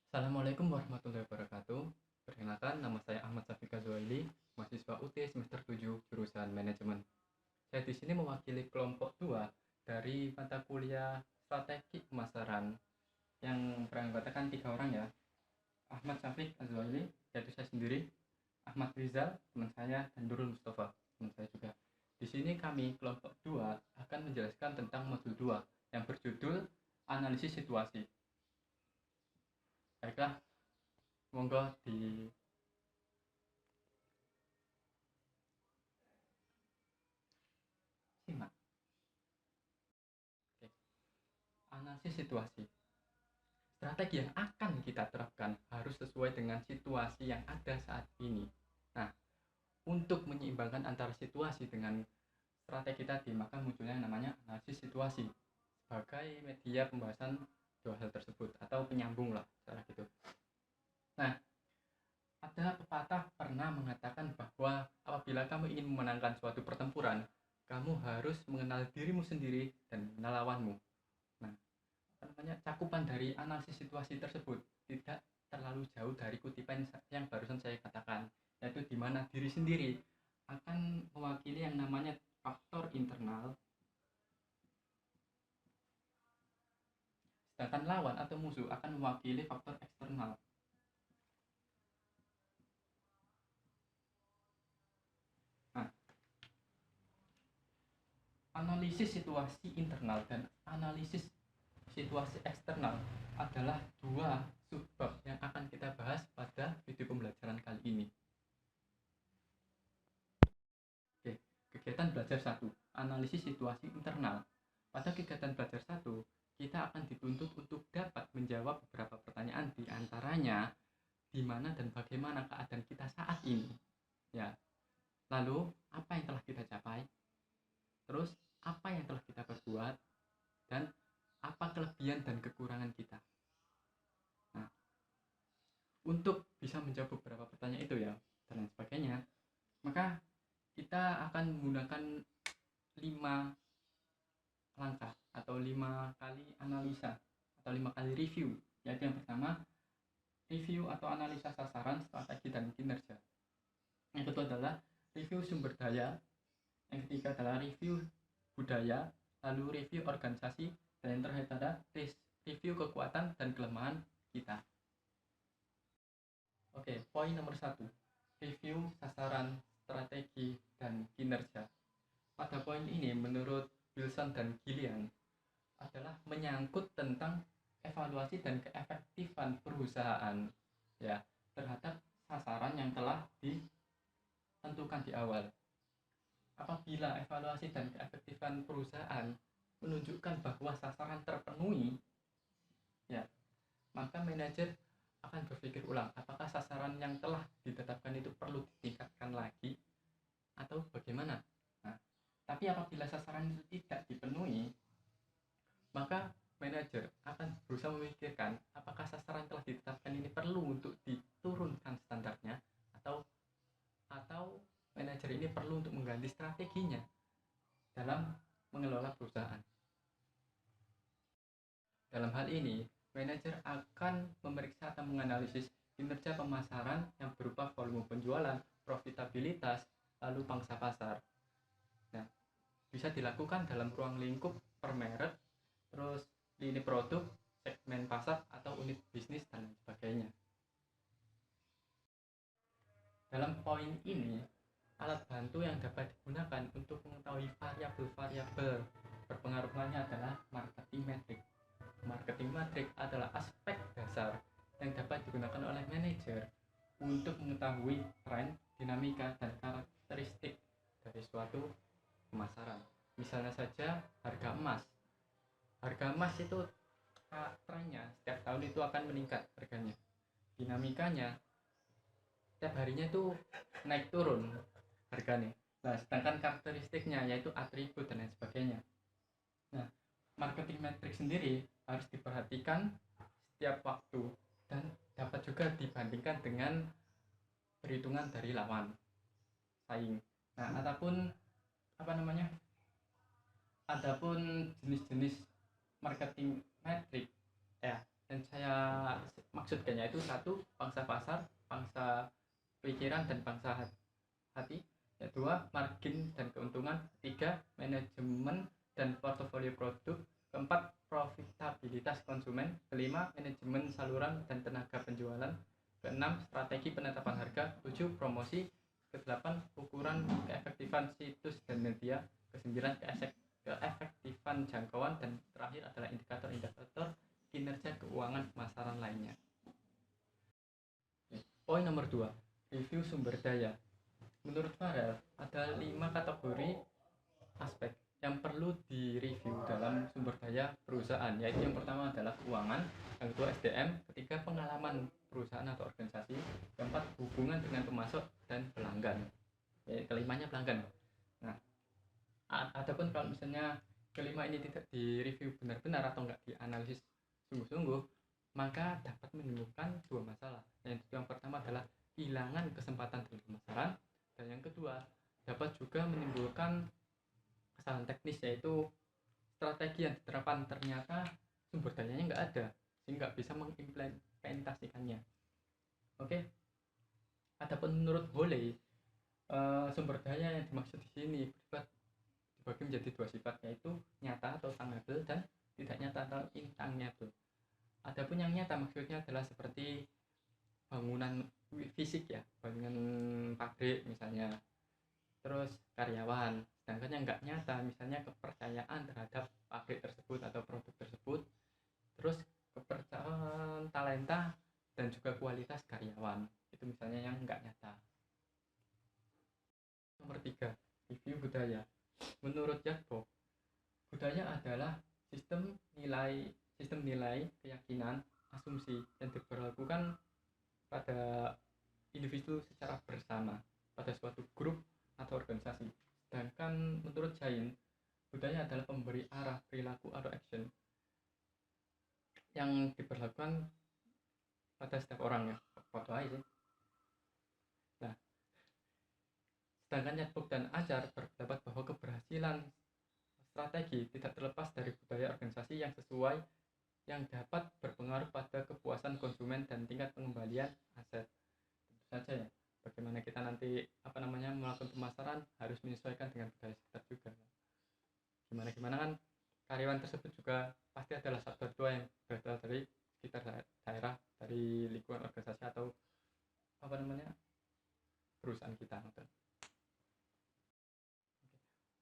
Assalamualaikum warahmatullahi wabarakatuh. Perkenalkan, nama saya Ahmad Safika Zuhaili, mahasiswa UT semester 7 jurusan manajemen. Saya di sini mewakili kelompok 2 dari mata kuliah strategi pemasaran yang beranggotakan 3 orang ya. Ahmad Safik Zuhaili, yaitu saya sendiri, Ahmad Rizal, teman saya, dan Nurul Mustafa, teman saya juga. Di sini kami kelompok 2 akan menjelaskan tentang modul 2 yang berjudul analisis situasi. Baiklah, monggo disimak. Oke. Analisis situasi. Strategi yang akan kita terapkan harus sesuai dengan situasi yang ada saat ini. Nah, untuk menyeimbangkan antara situasi dengan strategi tadi, maka munculnya yang namanya analisis situasi sebagai media pembahasan dua hal tersebut atau penyambung lah, cara gitu. Nah, ada pepatah pernah mengatakan bahwa apabila kamu ingin memenangkan suatu pertempuran, kamu harus mengenal dirimu sendiri dan mengenal lawanmu. Nah, cakupan dari analisis situasi tersebut tidak terlalu jauh dari kutipan yang barusan saya katakan, yaitu di mana diri sendiri akan mewakili yang namanya faktor internal, sedangkan lawan atau musuh akan mewakili faktor eksternal. Nah, analisis situasi internal dan analisis situasi eksternal adalah dua subbab yang akan kita bahas pada video pembelajaran kali ini. Oke, kegiatan belajar 1, analisis situasi internal. Pada kegiatan belajar 1, kita akan dituntut untuk dapat menjawab beberapa pertanyaan, di antaranya di mana dan bagaimana keadaan kita saat ini. Ya. Lalu, apa yang telah kita capai? Terus, apa yang telah kita perbuat? Dan apa kelebihan dan kekurangan kita? Nah, untuk bisa menjawab beberapa pertanyaan itu ya, dan lain sebagainya, maka kita akan menggunakan 5 langkah atau 5 kali analisa atau 5 kali review, yaitu yang pertama review atau analisa sasaran, strategi, dan kinerja. Yang kedua adalah review sumber daya. Yang ketiga adalah review budaya, lalu review organisasi, dan yang terakhir adalah review kekuatan dan kelemahan kita. Oke, poin nomor 1, review sasaran, strategi, dan kinerja. Pada poin ini menurut Wilson dan Gillian adalah menyangkut tentang evaluasi dan keefektifan perusahaan ya terhadap sasaran yang telah ditentukan di awal. Apabila evaluasi dan keefektifan perusahaan menunjukkan bahwa sasaran terpenuhi, ya, maka manajer akan berpikir ulang apakah sasaran yang telah ditetapkan itu perlu ditingkatkan lagi atau bagaimana. Nah, tapi apabila sasaran itu tidak dipenuhi, maka manajer akan berusaha memikirkan apakah sasaran telah ditetapkan ini perlu untuk diturunkan standarnya atau manajer ini perlu untuk mengganti strateginya dalam mengelola perusahaan. Dalam hal ini, manajer akan memeriksa atau menganalisis kinerja pemasaran yang berupa volume penjualan, profitabilitas, lalu pangsa pasar. Nah, bisa dilakukan dalam ruang lingkup per merek, terus lini produk, segmen pasar, atau unit bisnis, dan sebagainya. Dalam poin ini, alat bantu yang dapat digunakan untuk mengetahui variabel-variabel berpengaruhnya adalah marketing metric. Marketing metric adalah aspek dasar yang dapat digunakan oleh manajer untuk mengetahui tren, dinamika, dan karakteristik dari suatu pemasaran. Misalnya saja harga emas. Harga emas itu trennya setiap tahun itu akan meningkat harganya. Dinamikanya setiap harinya itu naik turun harganya. Nah, sedangkan karakteristiknya yaitu atribut dan lain sebagainya. Nah, marketing metric sendiri harus diperhatikan setiap waktu dan dapat juga dibandingkan dengan perhitungan dari lawan saing. Nah, adapun jenis-jenis marketing metric ya, dan saya maksudnya itu satu, pangsa pasar, pangsa pikiran dan pangsa hati. Ya, dua, margin dan keuntungan. Tiga, manajemen dan portofolio produk. Keempat, profitabilitas konsumen. Kelima, manajemen saluran dan tenaga penjualan. Keenam, strategi penetapan harga. Tujuh, promosi. Kedelapan, ukuran keefektifan situs dan media. Kesembilan, keefektifan jangkauan. Dan terakhir adalah indikator-indikator kinerja keuangan pemasaran lainnya. Poin nomor 2, review sumber daya. Menurut Farel, ada 5 kategori aspek yang perlu direview dalam sumber daya perusahaan, yaitu yang pertama adalah keuangan, yang kedua SDM, ketiga pengalaman perusahaan atau organisasi, keempat hubungan dengan pemasok dan pelanggan, kelimanya pelanggan. Nah, adapun kalau misalnya kelima ini tidak direview benar-benar atau enggak dianalisis sungguh-sungguh, maka dapat menimbulkan dua masalah. Yang pertama adalah kehilangan kesempatan dalam pemasaran, dan yang kedua dapat juga menimbulkan kesalahan teknis, yaitu strategi yang diterapkan ternyata sumber dayanya nggak ada sehingga bisa mengimplementasikannya. Oke. Adapun menurut Holley, sumber daya yang dimaksud di sini dibagi menjadi dua sifat, yaitu nyata atau tangible dan tidak nyata atau intangible. Adapun yang nyata maksudnya adalah seperti bangunan fisik ya, bangunan pabrik misalnya, terus karyawan. Sedangkan yang nggak nyata misalnya kepercayaan terhadap pabrik tersebut atau produk tersebut, terus kepercayaan talenta dan juga kualitas karyawan, itu misalnya yang nggak nyata. Nomor 3, review budaya. Menurut Jakbo, budaya adalah sistem nilai, keyakinan, asumsi yang diberlakukan pada individu secara bersama pada suatu grup atau organisasi. Sedangkan menurut Jain, budaya adalah pemberi arah perilaku atau action yang diberlakukan pada setiap orang ya. Foto aja sih. Nah, sedangkan Nyatbuk dan Acar berpendapat bahwa keberhasilan strategi tidak terlepas dari budaya organisasi yang sesuai, yang dapat berpengaruh pada kepuasan konsumen dan tingkat pengembalian aset. Tentu saja ya, bagaimana kita nanti melakukan pemasaran harus menyesuaikan dengan budaya sekitar juga. Gimana kan karyawan tersebut juga pasti adalah satu dua yang berasal dari sekitar daerah, dari lingkungan organisasi atau perusahaan kita.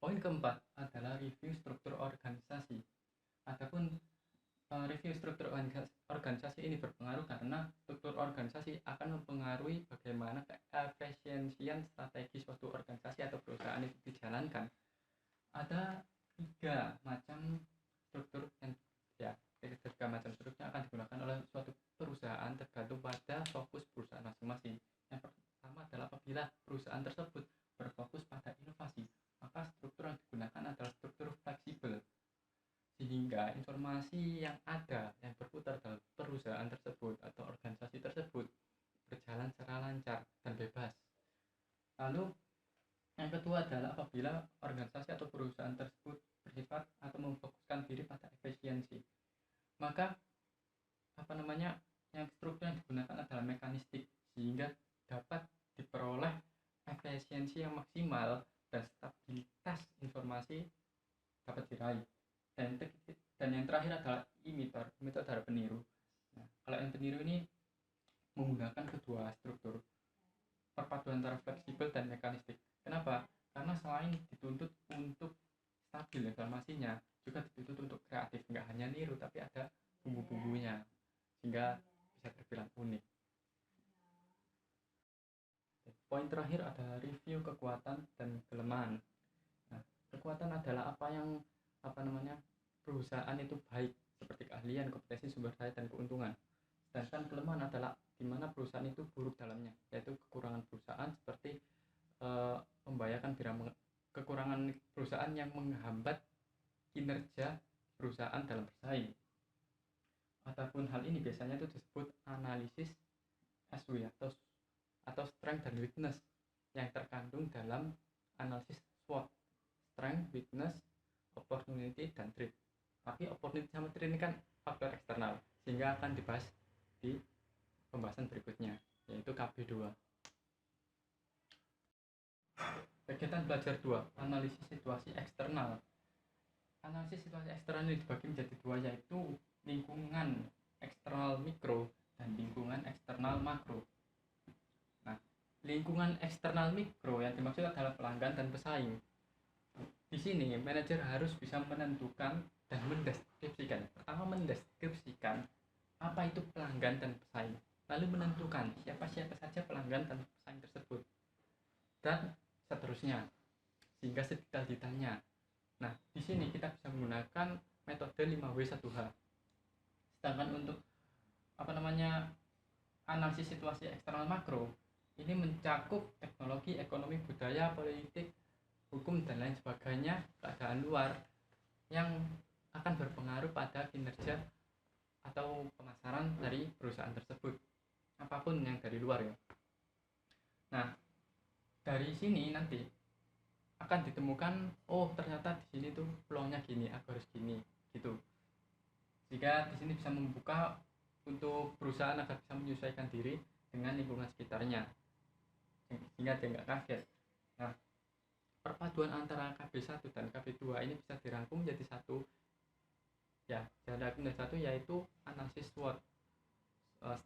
Poin keempat adalah review struktur organisasi. Adapun review struktur organisasi ini berpengaruh karena struktur organisasi akan mempengaruhi bagaimana keefisiensian strategi suatu organisasi atau perusahaan itu dijalankan. Ada 3 macam struktur yang tiga macam strukturnya akan digunakan oleh suatu perusahaan tergantung pada fokus perusahaan masing-masing. Yang pertama adalah apabila perusahaan tersebut berfokus pada inovasi, maka struktur yang digunakan adalah struktur fleksibel, sehingga informasi yang ada yang berputar dalam perusahaan tersebut atau organisasi tersebut berjalan secara lancar dan bebas. Lalu yang kedua adalah apabila organisasi atau perusahaan tersebut bersifat atau memfokuskan diri pada efisiensi, maka yang struktur yang digunakan adalah mekanistik, sehingga dapat diperoleh efisiensi yang maksimal dan stabilitas informasi dapat diraih. Dan yang terakhir adalah imitator adalah peniru. Nah, kalau yang peniru ini menggunakan kedua struktur, perpaduan antara fleksibel dan mekanistik. Kenapa? Karena selain dituntut untuk stabil informasinya, juga dituntut untuk kreatif, nggak hanya niru tapi ada bumbu-bumbunya sehingga bisa terbilang unik. Poin terakhir adalah review kekuatan dan kelemahan. Nah, kekuatan adalah apa yang perusahaan itu baik, seperti keahlian, kompetensi, sumber daya, dan keuntungan. Sedangkan kelemahan adalah di mana perusahaan itu buruk dalamnya, yaitu kekurangan perusahaan seperti membahayakan kekurangan perusahaan yang menghambat kinerja perusahaan dalam bersaing. Adapun hal ini biasanya itu disebut analisis SW atau strength dan weakness yang terkandung dalam analisis SWOT, strength, weakness, opportunity, dan threat. Tapi opportunity sama threat ini kan faktor eksternal, sehingga akan dibahas di pembahasan berikutnya, yaitu KB2. Kegiatan belajar 2, analisis situasi eksternal. Analisis situasi eksternal ini dibagi menjadi dua, yaitu lingkungan eksternal mikro dan lingkungan eksternal makro. Nah, lingkungan eksternal mikro yang dimaksud adalah pelanggan dan pesaing. Di sini manajer harus bisa menentukan dan mendeskripsikan. Pertama, mendeskripsikan apa itu pelanggan dan pesaing, lalu menentukan siapa saja pelanggan dan pesaing tersebut, dan seterusnya sehingga sedetail-detailnya. Nah, di sini kita bisa menggunakan metode 5W1H. Sedangkan untuk analisis situasi eksternal makro ini mencakup teknologi, ekonomi, budaya, politik, hukum, dan lain sebagainya, keadaan luar yang akan berpengaruh pada kinerja atau pemasaran dari perusahaan tersebut, apapun yang dari luar ya. Nah, dari sini nanti akan ditemukan, oh ternyata di sini tuh peluangnya gini, aku harus gini gitu. Jika di sini bisa membuka untuk perusahaan agar bisa menyesuaikan diri dengan lingkungan sekitarnya, sehingga dia nggak kaget. Nah, perpaduan antara KB1 dan KB2 ini bisa dirangkum menjadi satu ya, yaitu analisis SWOT,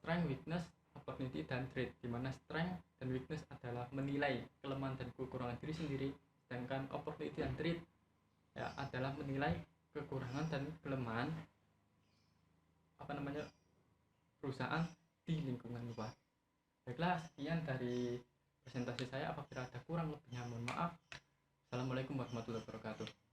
strength, weakness, opportunity, dan threat, di mana strength dan weakness adalah menilai kelemahan dan kekurangan diri sendiri, sedangkan opportunity dan threat ya adalah menilai kekurangan dan kelemahan perusahaan di lingkungan luar. Baiklah, sekian dari presentasi saya. Apabila ada kurang lebihnya mohon maaf. Assalamualaikum warahmatullahi wabarakatuh.